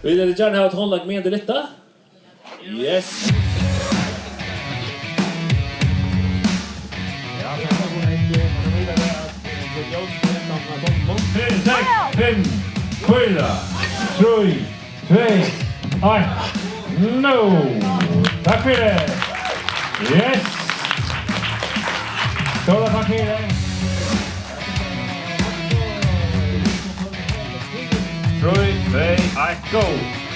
Vill du gärna ha ett hållag med detta? Yes. Fem, fyra, tre, två, no! Tack för det! Yes! Stora tack för det! 3, 2, 1, go!